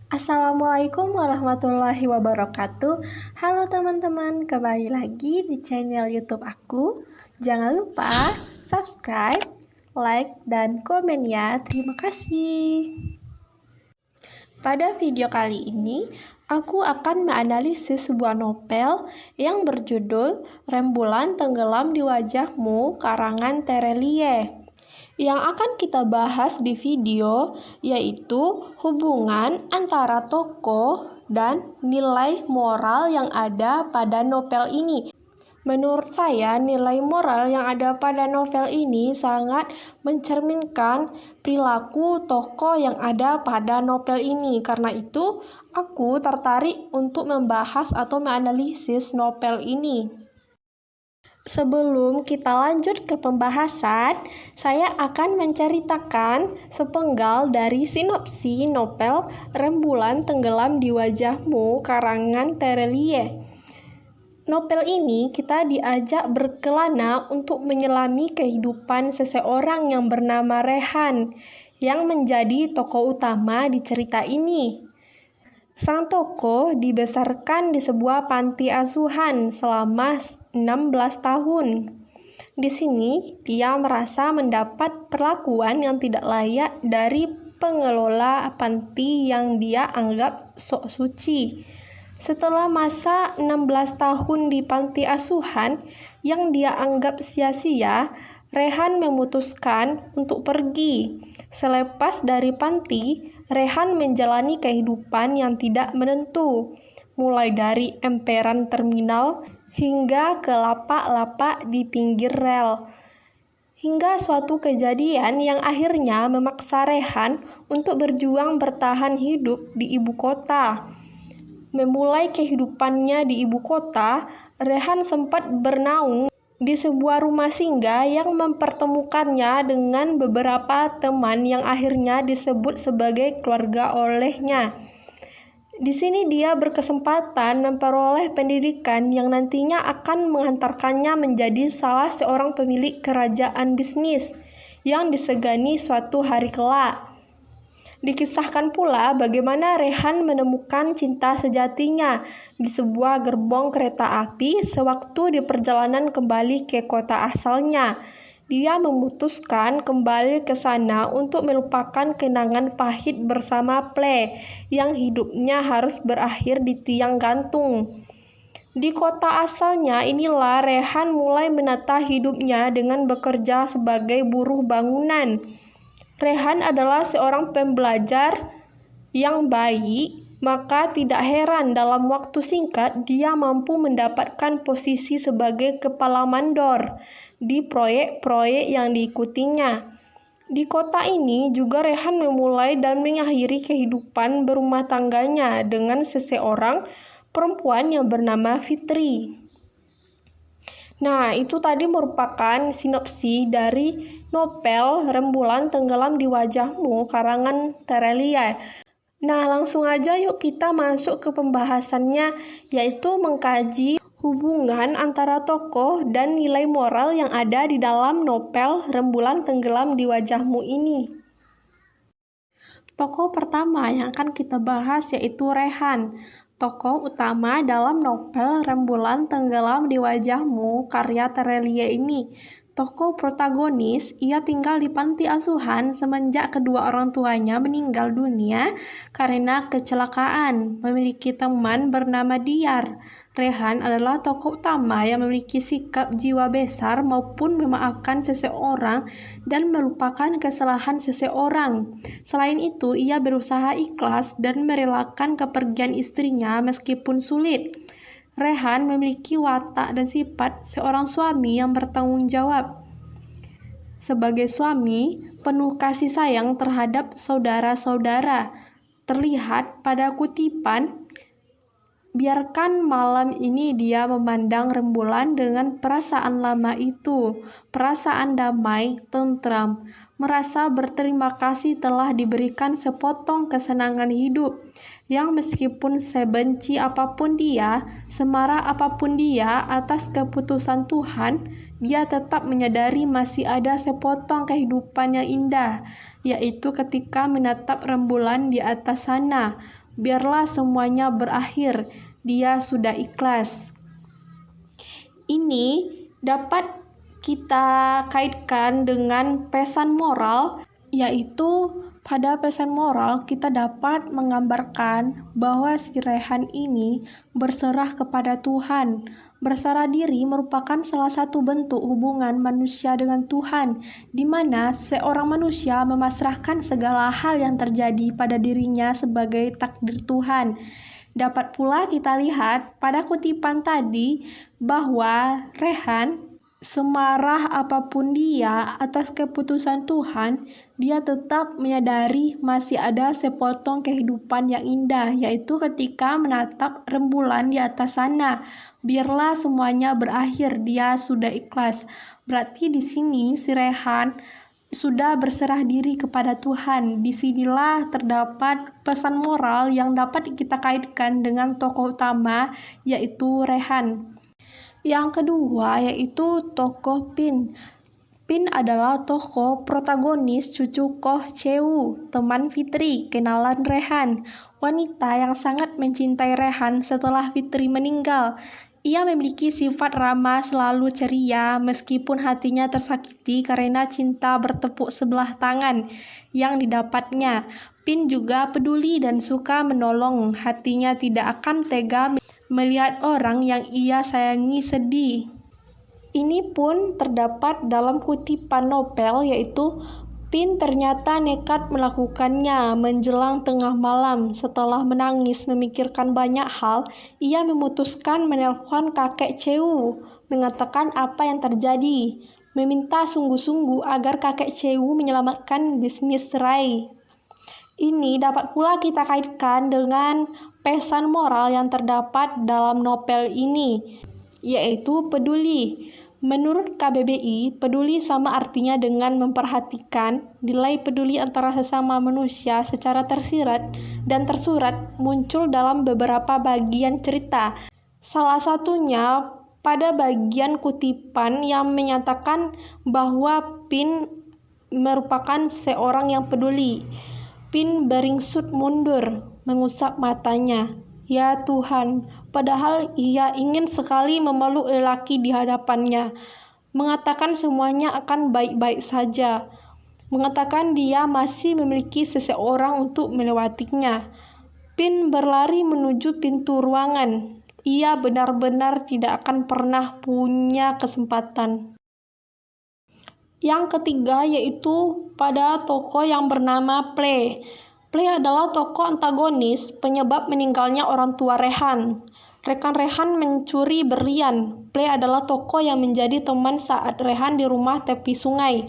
Assalamualaikum warahmatullahi wabarakatuh. Halo teman-teman, kembali lagi di channel YouTube aku. Jangan lupa subscribe, like, dan komen ya. Terima kasih. Pada video kali ini, aku akan menganalisis sebuah novel yang berjudul Rembulan Tenggelam di Wajahmu karangan Terelie. Yang akan kita bahas di video yaitu hubungan antara tokoh dan nilai moral yang ada pada novel ini. Menurut saya, nilai moral yang ada pada novel ini sangat mencerminkan perilaku tokoh yang ada pada novel ini. Karena itu, aku tertarik untuk membahas atau menganalisis novel ini. Sebelum kita lanjut ke pembahasan, saya akan menceritakan sepenggal dari sinopsi novel Rembulan Tenggelam di Wajahmu karangan Terelie. Novel ini kita diajak berkelana untuk menyelami kehidupan seseorang yang bernama Rehan, yang menjadi tokoh utama di cerita ini. Sang tokoh dibesarkan di sebuah panti asuhan selama 16 tahun. Di sini, dia merasa mendapat perlakuan yang tidak layak dari pengelola panti yang dia anggap sok suci. Setelah masa 16 tahun di panti asuhan yang dia anggap sia-sia, Rehan memutuskan untuk pergi. Selepas dari panti, Rehan menjalani kehidupan yang tidak menentu, mulai dari emperan terminal hingga ke lapak-lapak di pinggir rel. Hingga suatu kejadian yang akhirnya memaksa Rehan untuk berjuang bertahan hidup di ibu kota. Memulai kehidupannya di ibu kota, Rehan sempat bernaung di sebuah rumah singgah yang mempertemukannya dengan beberapa teman yang akhirnya disebut sebagai keluarga olehnya. Di sini dia berkesempatan memperoleh pendidikan yang nantinya akan mengantarkannya menjadi salah seorang pemilik kerajaan bisnis yang disegani suatu hari kelak. Dikisahkan pula bagaimana Rehan menemukan cinta sejatinya di sebuah gerbong kereta api sewaktu di perjalanan kembali ke kota asalnya. Dia memutuskan kembali ke sana untuk melupakan kenangan pahit bersama Ple yang hidupnya harus berakhir di tiang gantung. Di kota asalnya inilah Rehan mulai menata hidupnya dengan bekerja sebagai buruh bangunan. Rehan adalah seorang pembelajar yang baik, maka tidak heran dalam waktu singkat dia mampu mendapatkan posisi sebagai kepala mandor di proyek-proyek yang diikutinya. Di kota ini juga Rehan memulai dan mengakhiri kehidupan berumah tangganya dengan seseorang perempuan yang bernama Fitri. Nah, itu tadi merupakan sinopsi dari novel Rembulan Tenggelam di Wajahmu karangan Terelie. Nah, langsung aja yuk kita masuk ke pembahasannya, yaitu mengkaji hubungan antara tokoh dan nilai moral yang ada di dalam novel Rembulan Tenggelam di Wajahmu ini. Tokoh pertama yang akan kita bahas yaitu Rehan. Tokoh utama dalam novel Rembulan Tenggelam di Wajahmu karya Terelie ini. Tokoh protagonis, ia tinggal di panti asuhan semenjak kedua orang tuanya meninggal dunia karena kecelakaan. Memiliki teman bernama Diyar. Rehan adalah tokoh utama yang memiliki sikap jiwa besar maupun memaafkan seseorang dan melupakan kesalahan seseorang. Selain itu, ia berusaha ikhlas dan merelakan kepergian istrinya meskipun sulit. Rehan memiliki watak dan sifat seorang suami yang bertanggung jawab. Sebagai suami, penuh kasih sayang terhadap saudara-saudara. Terlihat pada kutipan, biarkan malam ini dia memandang rembulan dengan perasaan lama itu, perasaan damai, tentram, merasa berterima kasih telah diberikan sepotong kesenangan hidup, yang meskipun sebenci apapun dia, semarah apapun dia atas keputusan Tuhan, dia tetap menyadari masih ada sepotong kehidupan yang indah, yaitu ketika menatap rembulan di atas sana. biarlah semuanya berakhir, dia sudah ikhlas. Ini dapat kita kaitkan dengan pesan moral, yaitu pada pesan moral kita dapat menggambarkan bahwa si Rehan ini berserah kepada Tuhan. Berserah diri merupakan salah satu bentuk hubungan manusia dengan Tuhan, di mana seorang manusia memasrahkan segala hal yang terjadi pada dirinya sebagai takdir Tuhan. Dapat pula kita lihat pada kutipan tadi bahwa Rehan, semarah apapun dia atas keputusan Tuhan, dia tetap menyadari masih ada sepotong kehidupan yang indah, yaitu ketika menatap rembulan di atas sana. Biarlah semuanya berakhir, dia sudah ikhlas. Berarti di sini si Rehan sudah berserah diri kepada Tuhan. Disinilah terdapat pesan moral yang dapat kita kaitkan dengan tokoh utama, yaitu Rehan. Yang kedua yaitu tokoh Pin. Pin adalah tokoh protagonis cucu Koh Cheu, teman Fitri, kenalan Rehan. Wanita yang sangat mencintai Rehan setelah Fitri meninggal. Ia memiliki sifat ramah, selalu ceria, meskipun hatinya tersakiti karena cinta bertepuk sebelah tangan yang didapatnya. Pin juga peduli dan suka menolong. Hatinya tidak akan tega melihat orang yang ia sayangi sedih. Ini pun terdapat dalam kutipan novel, yaitu Pin ternyata nekat melakukannya menjelang tengah malam. Setelah menangis memikirkan banyak hal, ia memutuskan menelpon kakek Cheu, mengatakan apa yang terjadi, meminta sungguh-sungguh agar kakek Cheu menyelamatkan bisnis Rai. Ini dapat pula kita kaitkan dengan pesan moral yang terdapat dalam novel ini, yaitu peduli. Menurut KBBI, peduli sama artinya dengan memperhatikan. Nilai peduli antara sesama manusia secara tersirat dan tersurat muncul dalam beberapa bagian cerita. Salah satunya pada bagian kutipan yang menyatakan bahwa Pin merupakan seorang yang peduli. Pin beringsut mundur, mengusap matanya. Ya Tuhan, padahal ia ingin sekali memeluk lelaki di hadapannya. Mengatakan semuanya akan baik-baik saja. Mengatakan dia masih memiliki seseorang untuk melewatinya. Pin berlari menuju pintu ruangan. Ia benar-benar tidak akan pernah punya kesempatan. Yang ketiga yaitu pada tokoh yang bernama Ple. Ple adalah tokoh antagonis penyebab meninggalnya orang tua Rehan. Rekan Rehan mencuri berlian. Ple adalah tokoh yang menjadi teman saat Rehan di rumah tepi sungai.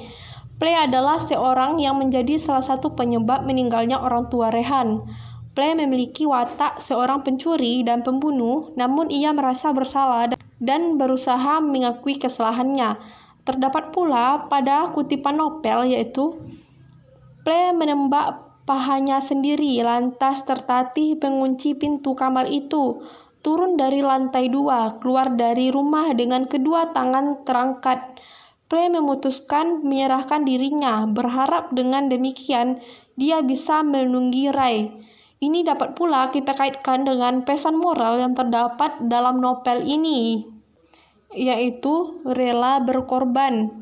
Ple adalah seorang yang menjadi salah satu penyebab meninggalnya orang tua Rehan. Ple memiliki watak seorang pencuri dan pembunuh, namun ia merasa bersalah dan berusaha mengakui kesalahannya. Terdapat pula pada kutipan novel yaitu Ple menembak pahanya sendiri, lantas tertatih mengunci pintu kamar itu, turun dari lantai 2, keluar dari rumah dengan kedua tangan terangkat. Ple memutuskan menyerahkan dirinya, berharap dengan demikian dia bisa melindungi Rai. Ini dapat pula kita kaitkan dengan pesan moral yang terdapat dalam novel ini, yaitu rela berkorban.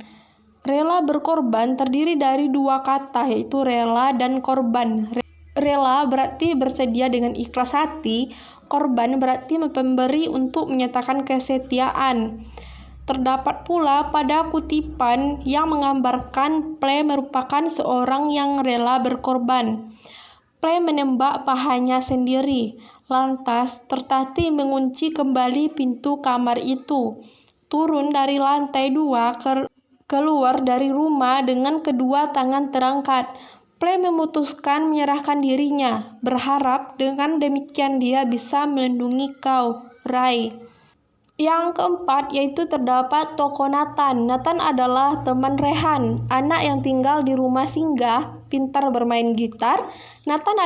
Rela berkorban terdiri dari dua kata, yaitu rela dan korban. Rela berarti bersedia dengan ikhlas hati, korban berarti memberi untuk menyatakan kesetiaan. Terdapat pula pada kutipan yang menggambarkan Ple merupakan seorang yang rela berkorban. Ple menembak pahanya sendiri, lantas tertatih mengunci kembali pintu kamar itu, turun dari lantai 2 keluar dari rumah dengan kedua tangan terangkat. Ple memutuskan menyerahkan dirinya, berharap dengan demikian dia bisa melindungi kau, Rai. Yang keempat yaitu terdapat tokoh Nathan. Nathan adalah teman Rehan, anak yang tinggal di rumah singgah, pintar bermain gitar. Nathan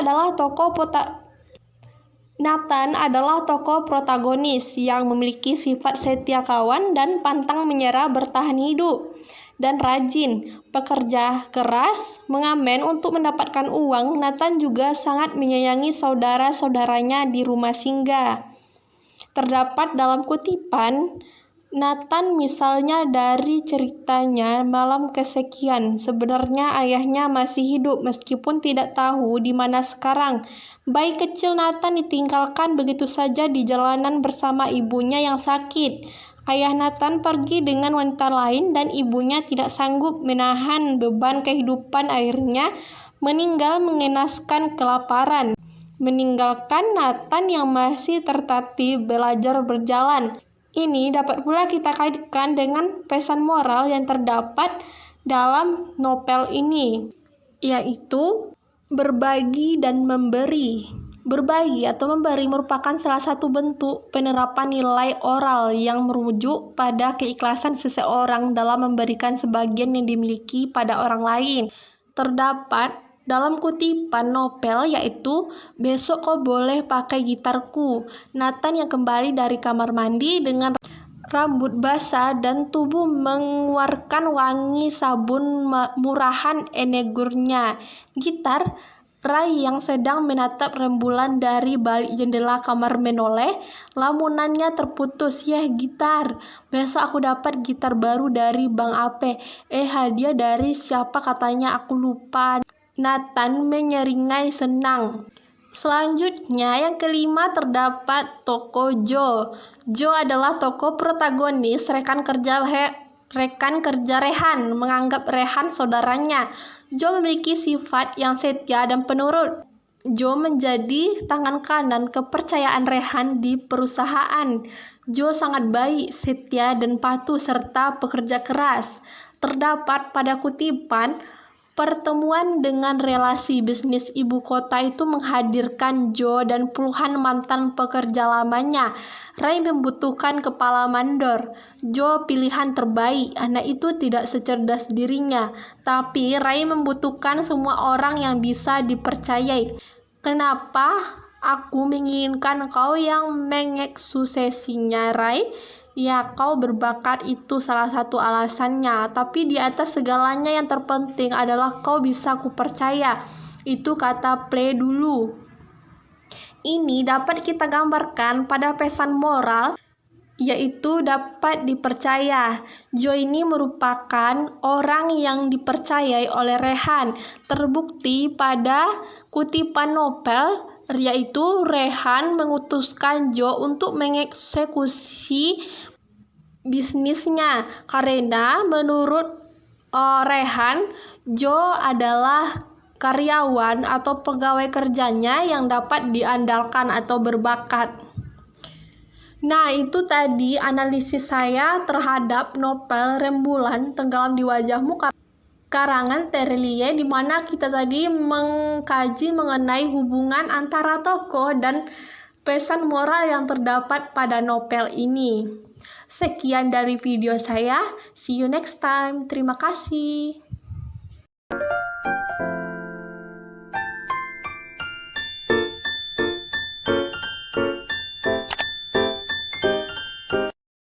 adalah tokoh protagonis yang memiliki sifat setia kawan dan pantang menyerah bertahan hidup. dan rajin, pekerja keras, mengamen untuk mendapatkan uang. Nathan juga sangat menyayangi saudara-saudaranya di rumah singgah. Terdapat dalam kutipan Nathan misalnya dari ceritanya malam kesekian. Sebenarnya ayahnya masih hidup meskipun tidak tahu di mana sekarang. Bayi kecil Nathan ditinggalkan begitu saja di jalanan bersama ibunya yang sakit. Ayah Nathan pergi dengan wanita lain dan ibunya tidak sanggup menahan beban kehidupan, akhirnya meninggal mengenaskan kelaparan, meninggalkan Nathan yang masih tertatih belajar berjalan. Ini dapat pula kita kaitkan dengan pesan moral yang terdapat dalam novel ini, yaitu berbagi dan memberi. Berbagi atau memberi merupakan salah satu bentuk penerapan nilai oral yang merujuk pada keikhlasan seseorang dalam memberikan sebagian yang dimiliki pada orang lain. Terdapat dalam kutipan novel yaitu, "Besok kau boleh pakai gitarku." Nathan yang kembali dari kamar mandi dengan rambut basah dan tubuh mengeluarkan wangi sabun murahan enegurnya. Gitar. Ray yang sedang menatap rembulan dari balik jendela kamar menoleh. Lamunannya terputus. "Yeh, gitar. Besok aku dapat gitar baru dari Bang Ape." Hadiah dari siapa katanya, aku lupa." Nathan menyeringai senang. Selanjutnya yang kelima terdapat tokoh Joe. Joe adalah tokoh protagonis rekan kerja Rehan menganggap Rehan saudaranya. Joe memiliki sifat yang setia dan penurut. Joe menjadi tangan kanan kepercayaan Rehan di perusahaan. Joe sangat baik, setia dan patuh serta pekerja keras. Terdapat pada kutipan, pertemuan dengan relasi bisnis ibu kota itu menghadirkan Joe dan puluhan mantan pekerja lamanya. Ray membutuhkan kepala mandor. Joe pilihan terbaik. Anak itu tidak secerdas dirinya, tapi Ray membutuhkan semua orang yang bisa dipercayai. "Kenapa aku menginginkan kau yang mengeksekusinya, Ray?" "Ya, kau berbakat, itu salah satu alasannya. Tapi di atas segalanya yang terpenting adalah kau bisa kupercaya." Itu kata Play dulu. Ini dapat kita gambarkan pada pesan moral, yaitu dapat dipercaya. Joe ini merupakan orang yang dipercayai oleh Rehan. Terbukti pada kutipan novel, yaitu Rehan mengutuskan Joe untuk mengeksekusi bisnisnya karena menurut Rehan, Joe adalah karyawan atau pegawai kerjanya yang dapat diandalkan atau berbakat. Nah, itu tadi analisis saya terhadap novel Rembulan Tenggelam di Wajahmu karangan Terelie, di mana kita tadi mengkaji mengenai hubungan antara tokoh dan pesan moral yang terdapat pada novel ini. Sekian dari video saya. See you next time. Terima kasih.